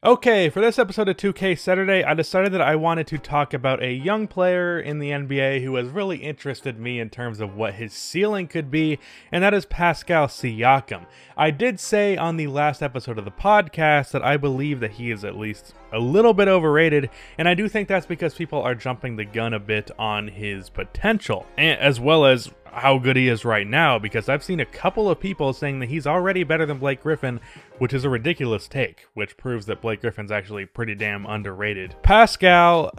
Okay, for this episode of 2K Saturday, I decided that I wanted to talk about a young player in the NBA who has really interested me in terms of what his ceiling could be, and that is Pascal Siakam. I did say on the last episode of the podcast that I believe that he is at least a little bit overrated, and I do think that's because people are jumping the gun a bit on his potential, as well as how good he is right now, because I've seen a couple of people saying that he's already better than Blake Griffin, which is a ridiculous take, which proves that Blake Griffin's actually pretty damn underrated. Pascal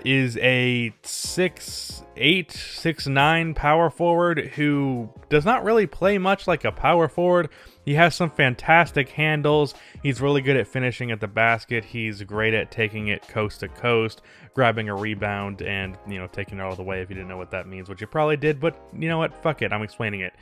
is a 6'8", 6'9" power forward who does not really play much like a power forward. He has some fantastic handles. He's really good at finishing at the basket. He's great at taking it coast to coast, grabbing a rebound, and, taking it all the way if you didn't know what that means, which you probably did, but you know what? Fuck it, I'm explaining it.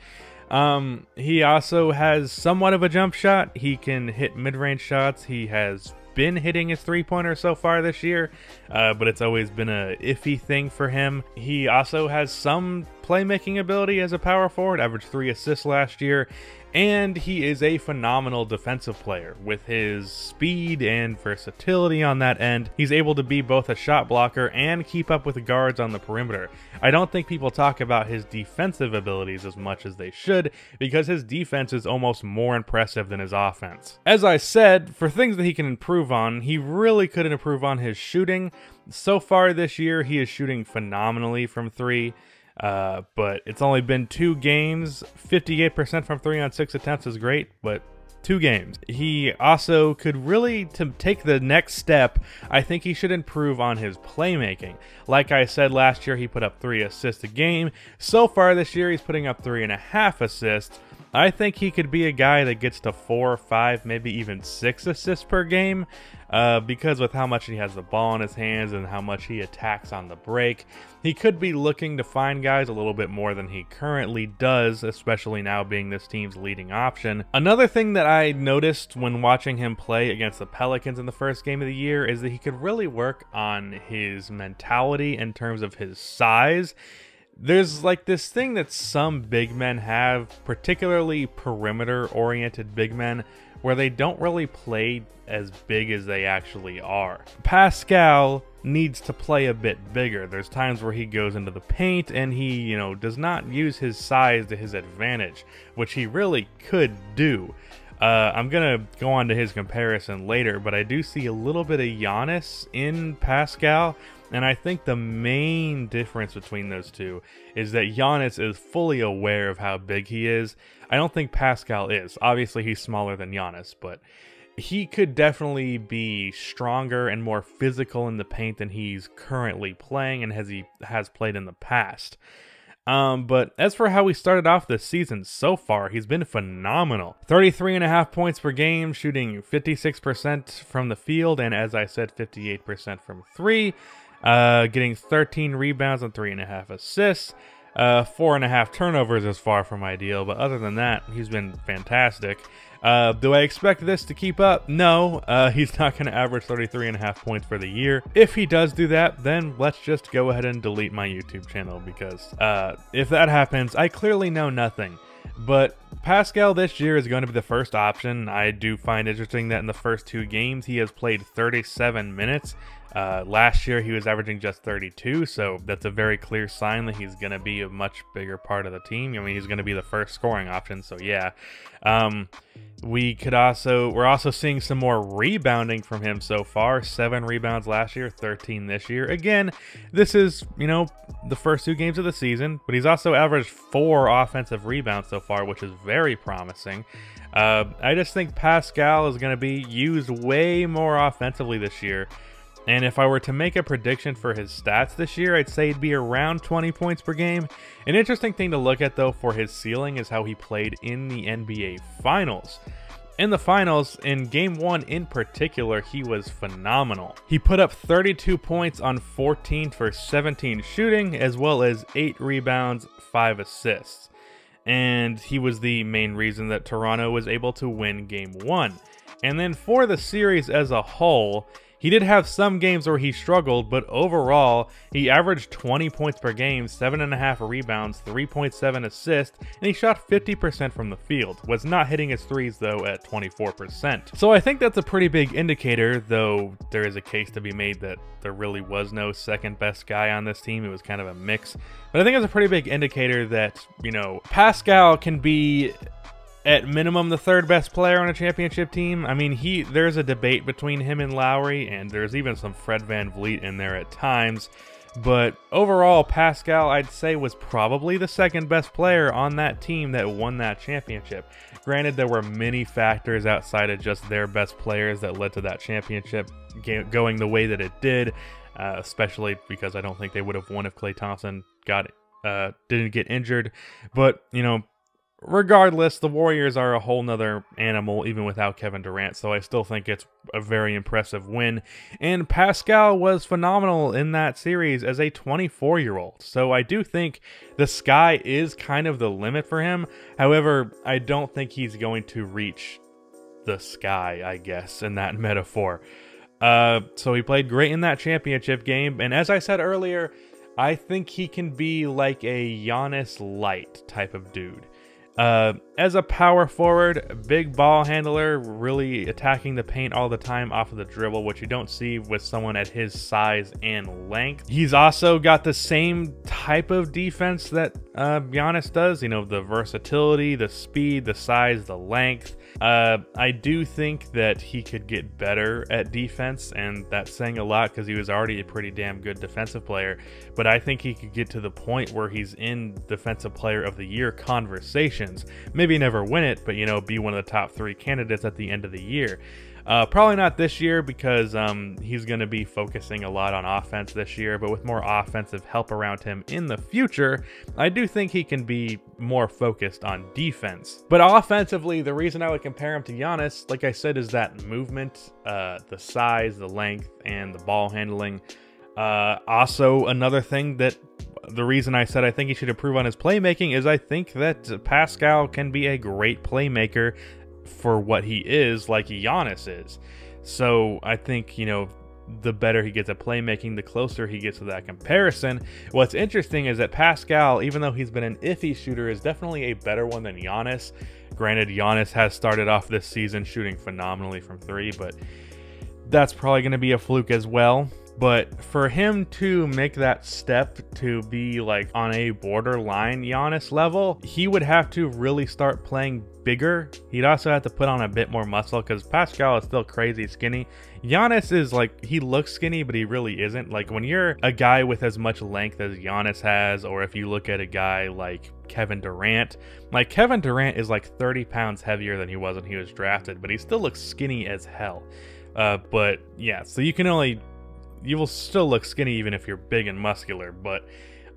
He also has somewhat of a jump shot. He can hit mid-range shots. He has been hitting his three-pointer so far this year, but it's always been a iffy thing for him. He also has some playmaking ability as a power forward, averaged 3 assists last year, and he is a phenomenal defensive player. With his speed and versatility on that end, he's able to be both a shot blocker and keep up with the guards on the perimeter. I don't think people talk about his defensive abilities as much as they should, because his defense is almost more impressive than his offense. As I said, for things that he can improve on, he really could improve on his shooting. So far this year, he is shooting phenomenally from 3. But it's only been 2 games. 58% from 3 on 6 attempts is great, but 2 games. He also could really, to take the next step, I think he should improve on his playmaking. Like I said, last year he put up 3 assists a game. So far this year he's putting up 3.5 assists. I think he could be a guy that gets to 4, 5, maybe even 6 assists per game, because with how much he has the ball in his hands and how much he attacks on the break, he could be looking to find guys a little bit more than he currently does, especially now being this team's leading option. Another thing that I noticed when watching him play against the Pelicans in the first game of the year is that he could really work on his mentality in terms of his size. There's like this thing that some big men have, particularly perimeter-oriented big men, where they don't really play as big as they actually are. Pascal needs to play a bit bigger. There's times where he goes into the paint and he, does not use his size to his advantage, which he really could do. I'm going to go on to his comparison later, but I do see a little bit of Giannis in Pascal, and I think the main difference between those two is that Giannis is fully aware of how big he is. I don't think Pascal is. Obviously, he's smaller than Giannis, but he could definitely be stronger and more physical in the paint than he's currently playing and he has played in the past. But as for how he started off this season so far, he's been phenomenal. 33.5 points per game, shooting 56% from the field, and as I said, 58% from 3. Getting 13 rebounds and 3.5 assists. 4.5 turnovers is far from ideal, but other than that, he's been fantastic. Do I expect this to keep up? No, he's not going to average 33.5 points for the year. If he does do that, then let's just go ahead and delete my YouTube channel, because if that happens, I clearly know nothing. But Pascal this year is going to be the first option. I do find interesting that in the first 2 games, he has played 37 minutes. Last year he was averaging just 32, so that's a very clear sign that he's going to be a much bigger part of the team. I mean, he's going to be the first scoring option, so yeah. We're also seeing some more rebounding from him so far. 7 rebounds last year, 13 this year. Again, this is, the first 2 games of the season, but he's also averaged 4 offensive rebounds so far, which is very promising. I just think Pascal is going to be used way more offensively this year. And if I were to make a prediction for his stats this year, I'd say he'd be around 20 points per game. An interesting thing to look at, though, for his ceiling is how he played in the NBA Finals. In the Finals, in Game 1 in particular, he was phenomenal. He put up 32 points on 14 for 17 shooting, as well as 8 rebounds, 5 assists. And he was the main reason that Toronto was able to win Game 1. And then for the series as a whole, He did have some games where he struggled, but overall, he averaged 20 points per game, 7.5 rebounds, 3.7 assists, and he shot 50% from the field. Was not hitting his threes, though, at 24%. So I think that's a pretty big indicator, though there is a case to be made that there really was no second best guy on this team. It was kind of a mix. But I think it's a pretty big indicator that, you know, Pascal can be at minimum the third best player on a championship team. I mean, there's a debate between him and Lowry, and there's even some Fred VanVleet in there at times. But overall, Pascal, I'd say, was probably the second best player on that team that won that championship. Granted, there were many factors outside of just their best players that led to that championship going the way that it did, especially because I don't think they would have won if Klay Thompson didn't get injured. But, you know, regardless, the Warriors are a whole nother animal even without Kevin Durant, so I still think it's a very impressive win. And Pascal was phenomenal in that series as a 24-year-old, so I do think the sky is kind of the limit for him. However, I don't think he's going to reach the sky, I guess, in that metaphor. So he played great in that championship game, and as I said earlier, I think he can be like a Giannis light type of dude. As a power forward, big ball handler, really attacking the paint all the time off of the dribble, which you don't see with someone at his size and length. He's also got the same type of defense that Giannis does, you know, the versatility, the speed, the size, the length. I do think that he could get better at defense, and that's saying a lot because he was already a pretty damn good defensive player, but I think he could get to the point where he's in Defensive Player of the Year conversations. Maybe never win it, but, you know, be one of the top 3 candidates at the end of the year. Probably not this year because he's going to be focusing a lot on offense this year, but with more offensive help around him in the future, I do think he can be more focused on defense. But offensively, the reason I would compare him to Giannis, like I said, is that movement, the size, the length, and the ball handling. Also, another thing that the reason I said I think he should improve on his playmaking is I think that Pascal can be a great playmaker for what he is, like Giannis is. So I think, you know, the better he gets at playmaking, the closer he gets to that comparison. What's interesting is that Pascal, even though he's been an iffy shooter, is definitely a better one than Giannis. Granted, Giannis has started off this season shooting phenomenally from 3, but that's probably going to be a fluke as well. But for him to make that step to be like on a borderline Giannis level, he would have to really start playing bigger. He'd also have to put on a bit more muscle because Pascal is still crazy skinny. Giannis is like, he looks skinny, but he really isn't. Like when you're a guy with as much length as Giannis has, or if you look at a guy like Kevin Durant, like Kevin Durant is like 30 pounds heavier than he was when he was drafted, but he still looks skinny as hell. But yeah, so you will still look skinny even if you're big and muscular, but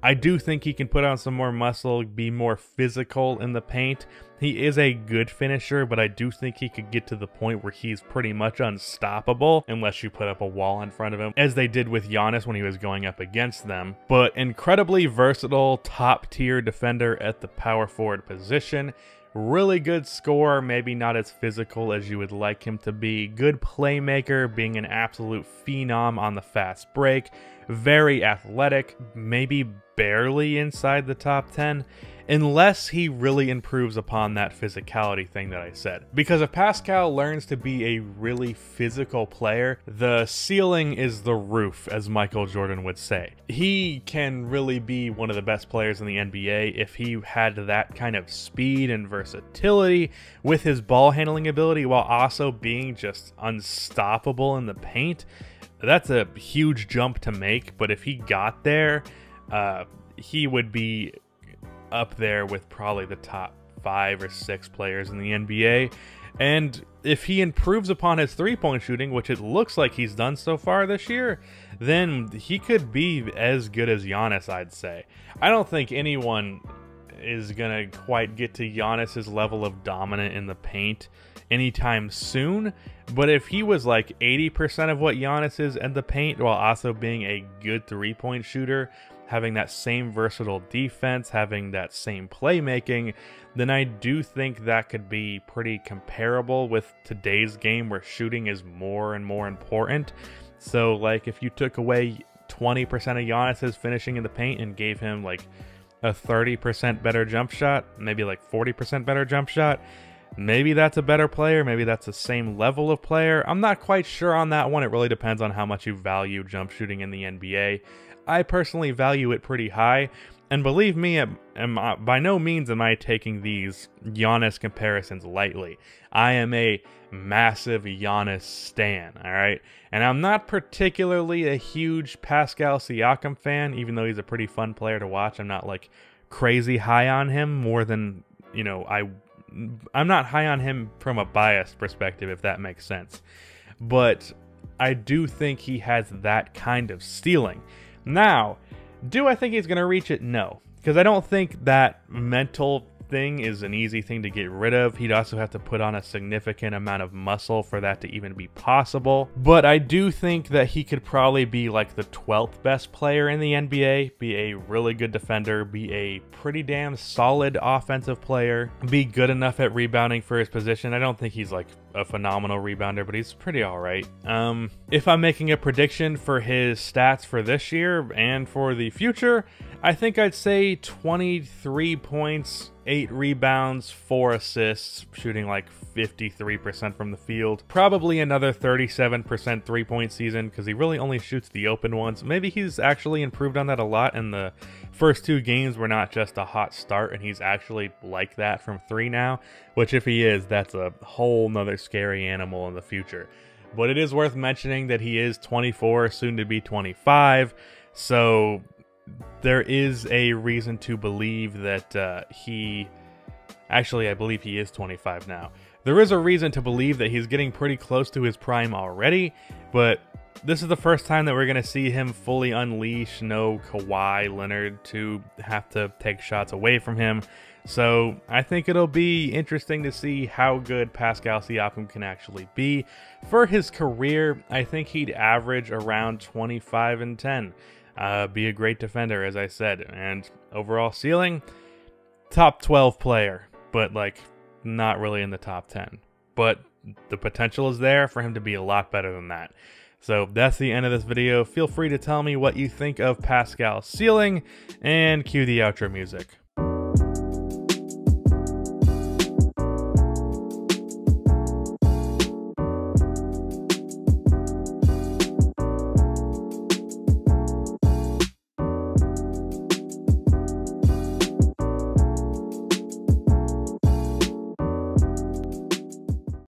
I do think he can put on some more muscle, be more physical in the paint. He is a good finisher, but I do think he could get to the point where he's pretty much unstoppable unless you put up a wall in front of him, as they did with Giannis when he was going up against them. But incredibly versatile, top-tier defender at the power forward position. Really good scorer, maybe not as physical as you would like him to be. Good playmaker, being an absolute phenom on the fast break. Very athletic, maybe barely inside the top 10, unless he really improves upon that physicality thing that I said. Because if Pascal learns to be a really physical player, the ceiling is the roof, as Michael Jordan would say. He can really be one of the best players in the NBA if he had that kind of speed and versatility with his ball handling ability while also being just unstoppable in the paint. That's a huge jump to make, but if he got there, he would be up there with probably the top 5 or 6 players in the NBA. And if he improves upon his three-point shooting, which it looks like he's done so far this year, then he could be as good as Giannis, I'd say. I don't think anyone is going to quite get to Giannis's level of dominant in the paint anytime soon, but if he was like 80% of what Giannis is in the paint while also being a good three-point shooter, having that same versatile defense, having that same playmaking, then I do think that could be pretty comparable with today's game where shooting is more and more important. So, like, if you took away 20% of Giannis's finishing in the paint and gave him, like, a 30% better jump shot, maybe, like, 40% better jump shot, maybe that's a better player, maybe that's the same level of player. I'm not quite sure on that one. It really depends on how much you value jump shooting in the NBA. I personally value it pretty high, and believe me, by no means am I taking these Giannis comparisons lightly. I am a massive Giannis stan, alright? And I'm not particularly a huge Pascal Siakam fan, even though he's a pretty fun player to watch. I'm not, like, crazy high on him more than, you know, I'm not high on him from a biased perspective, if that makes sense. But I do think he has that kind of ceiling. Now, do I think he's going to reach it? No. Because I don't think that mental thing is an easy thing to get rid of. He'd also have to put on a significant amount of muscle for that to even be possible. But I do think that he could probably be like the 12th best player in the NBA, be a really good defender, be a pretty damn solid offensive player, be good enough at rebounding for his position. I don't think he's like a phenomenal rebounder, but he's pretty alright. If I'm making a prediction for his stats for this year and for the future, I think I'd say 23 points, 8 rebounds, 4 assists, shooting like 53% from the field. Probably another 37% three-point season, because he really only shoots the open ones. Maybe he's actually improved on that a lot, and the first 2 games were not just a hot start, and he's actually like that from 3 now, which if he is, that's a whole nother scary animal in the future. But it is worth mentioning that he is 24, soon to be 25, so there is a reason to believe that actually, I believe he is 25 now. There is a reason to believe that he's getting pretty close to his prime already, but this is the first time that we're going to see him fully unleash. No Kawhi Leonard to have to take shots away from him. So I think it'll be interesting to see how good Pascal Siakam can actually be. For his career, I think he'd average around 25 and 10. Be a great defender, as I said, and overall ceiling, top 12 player, but like not really in the top 10. But the potential is there for him to be a lot better than that. So that's the end of this video. Feel free to tell me what you think of Pascal's ceiling, and cue the outro music.